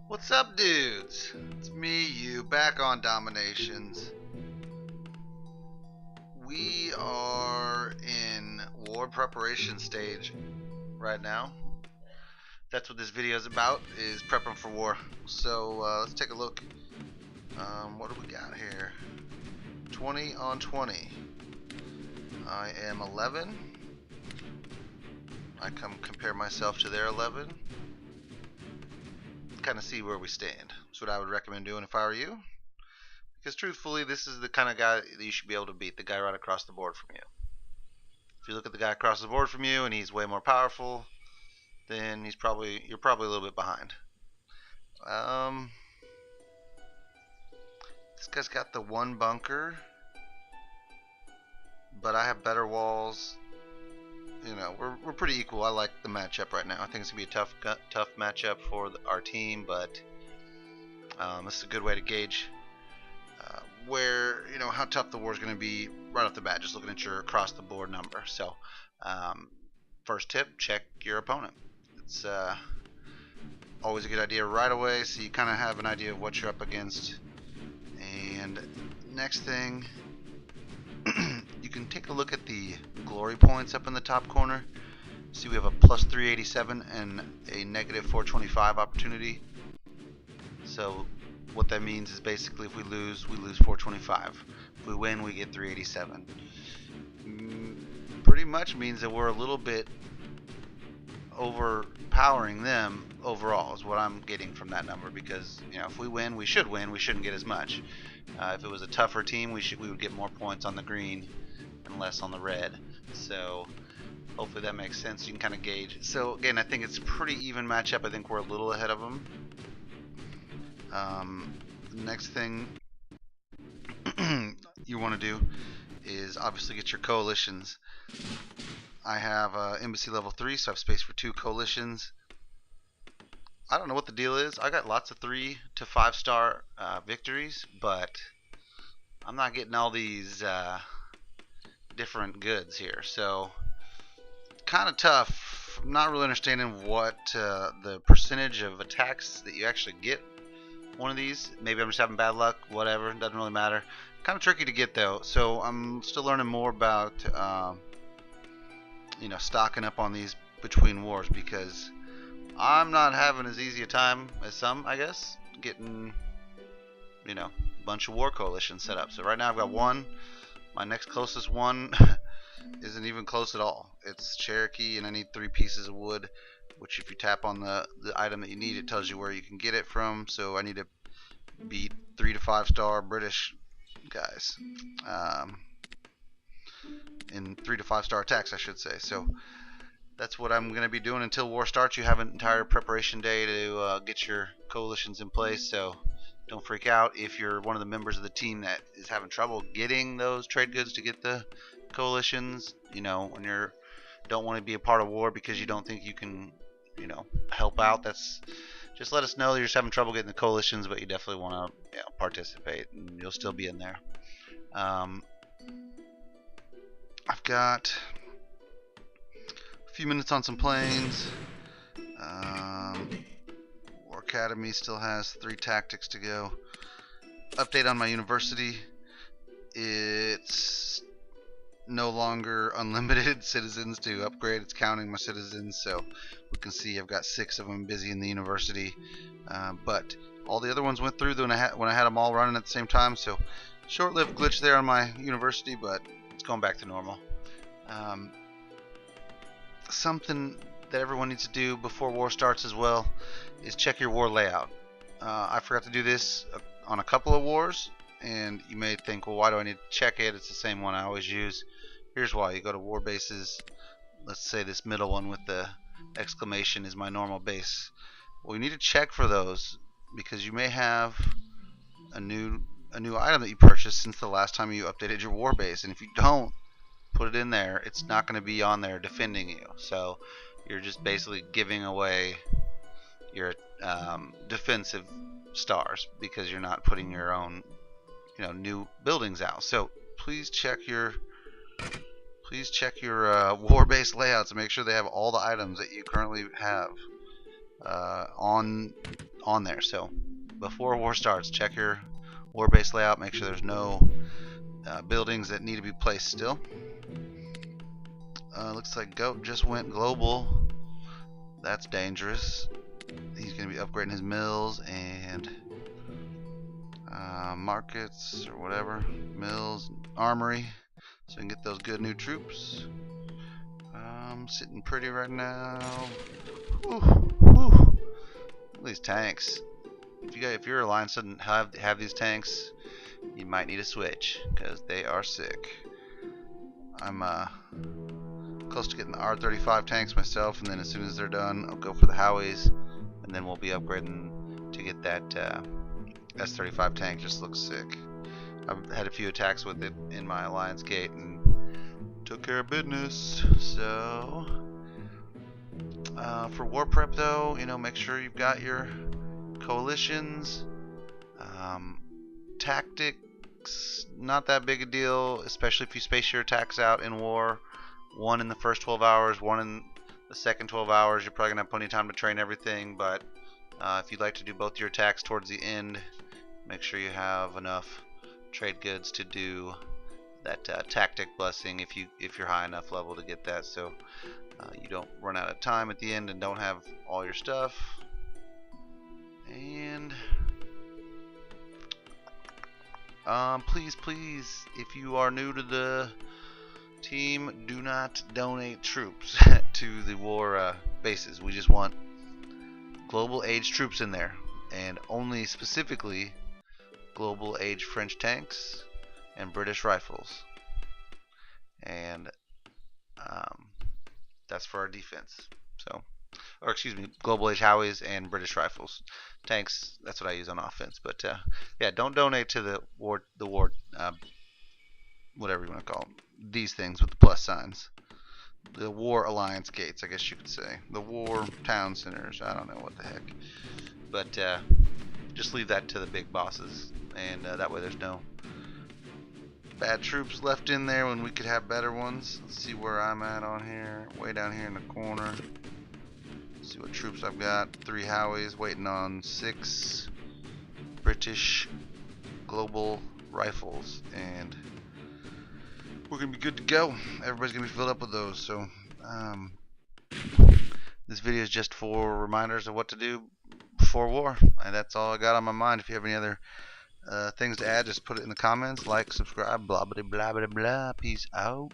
What's up, dudes? It's me, you, back on Dominations. We are in war preparation stage right now. That's what this video is about, is prepping for war. So let's take a look. What do we got here? 20 on 20. I am 11. I come compare myself to their 11. Kind of see where we stand. That's what I would recommend doing if I were you. Because truthfully, this is the kind of guy that you should be able to beat, the guy right across the board from you. If you look at the guy across the board from you and he's way more powerful, then you're probably a little bit behind. This guy's got the one bunker, but I have better walls. You know, we're pretty equal. I like the matchup right now. I think it's gonna be a tough matchup for our team, but this is a good way to gauge where, how tough the war is going to be right off the bat, just looking at your across the board number. So first tip, check your opponent. It's always a good idea right away, so you kind of have an idea of what you're up against. And next thing, you can take a look at the glory points up in the top corner. See, we have a plus 387 and a negative 425 opportunity. So what that means is basically if we lose 425. If we win, we get 387. Pretty much means that we're a little bit overpowering them overall, is what I'm getting from that number. Because if we win, we should win. We shouldn't get as much. If it was a tougher team, we would get more points on the green and less on the red. So hopefully that makes sense. You can kind of gauge. So again, I think it's a pretty even matchup. I think we're a little ahead of them. Next thing you want to do is obviously get your coalitions. I have embassy level 3, so I have space for 2 coalitions. I don't know what the deal is. I got lots of 3 to 5 star victories, but I'm not getting all these different goods here. So kind of tough. I'm not really understanding what the percentage of attacks that you actually get one of these. Maybe I'm just having bad luck, whatever, it doesn't really matter. Kind of tricky to get though, so I'm still learning more about stocking up on these between wars, because I'm not having as easy a time as some, I guess, getting a bunch of war coalitions set up. So right now I've got one. My next closest one isn't even close at all. It's Cherokee, and I need 3 pieces of wood, which if you tap on the item that you need, it tells you where you can get it from. So I need to beat 3 to 5 star British guys in 3 to 5 star attacks, I should say. So that's what I'm going to be doing until war starts. You have an entire preparation day to get your coalitions in place, so don't freak out if you're one of the members of the team that is having trouble getting those trade goods to get the coalitions. When you don't want to be a part of war because you don't think you can help out, that's just let us know that you're just having trouble getting the coalitions, but you definitely want to participate, and you'll still be in there. I've got a few minutes on some planes. War Academy still has 3 tactics to go. Update on my university. It's no longer unlimited citizens to upgrade. It's counting my citizens, so we can see I've got 6 of them busy in the university, but all the other ones went through when I had them all running at the same time. So short-lived glitch there on my university, but it's going back to normal. Something that everyone needs to do before war starts as well is check your war layout. I forgot to do this on a couple of wars, and you may think, well, why do I need to check it? It's the same one I always use. Here's why. You go to war bases. Let's say this middle one with the exclamation is my normal base. Well, you need to check for those, because you may have a new item that you purchased since the last time you updated your war base, and if you don't put it in there, it's not going to be on there defending you. So you're just basically giving away your defensive stars because you're not putting your own new buildings out. So please check your war base layouts and make sure they have all the items that you currently have on on there. So before war starts, check your war base layout. Make sure there's no buildings that need to be placed still. Looks like Goat just went global. That's dangerous. He's going to be upgrading his mills and markets or whatever. Mills, armory, so we can get those good new troops. Sitting pretty right now. Whew, whew. These tanks. If your alliance doesn't have these tanks, you might need a switch because they are sick. I'm close to getting the R35 tanks myself, and then as soon as they're done, I'll go for the Howies, and then we'll be upgrading to get that S35 tank. Just looks sick. I've had a few attacks with it in my alliance gate and took care of business. So for war prep though, make sure you've got your coalitions. Tactics, not that big a deal, especially if you space your attacks out in war. One in the first 12 hours, one in the second 12 hours. You're probably gonna have plenty of time to train everything, but if you'd like to do both your attacks towards the end, make sure you have enough trade goods to do that tactic blessing if you're high enough level to get that, so you don't run out of time at the end and don't have all your stuff. And please, if you are new to the team, do not donate troops to the war bases. We just want global age troops in there, and only specifically global age French tanks and British rifles, and that's for our defense. So, or excuse me, global age Howies and British rifles. Tanks, that's what I use on offense. But yeah, don't donate to the war, whatever you want to call them, these things with the plus signs. The war alliance gates, I guess you could say. The war town centers, I don't know what the heck. But just leave that to the big bosses, and that way there's no bad troops left in there when we could have better ones. Let's see where I'm at on here. Way down here in the corner. Let's see what troops I've got. 3 Howies waiting on 6 British global rifles, and we're gonna be good to go. Everybody's gonna be filled up with those. So this video is just for reminders of what to do before war, and that's all I got on my mind. If you have any other things to add, just put it in the comments. Like, subscribe, blah blah blah blah blah. Peace out.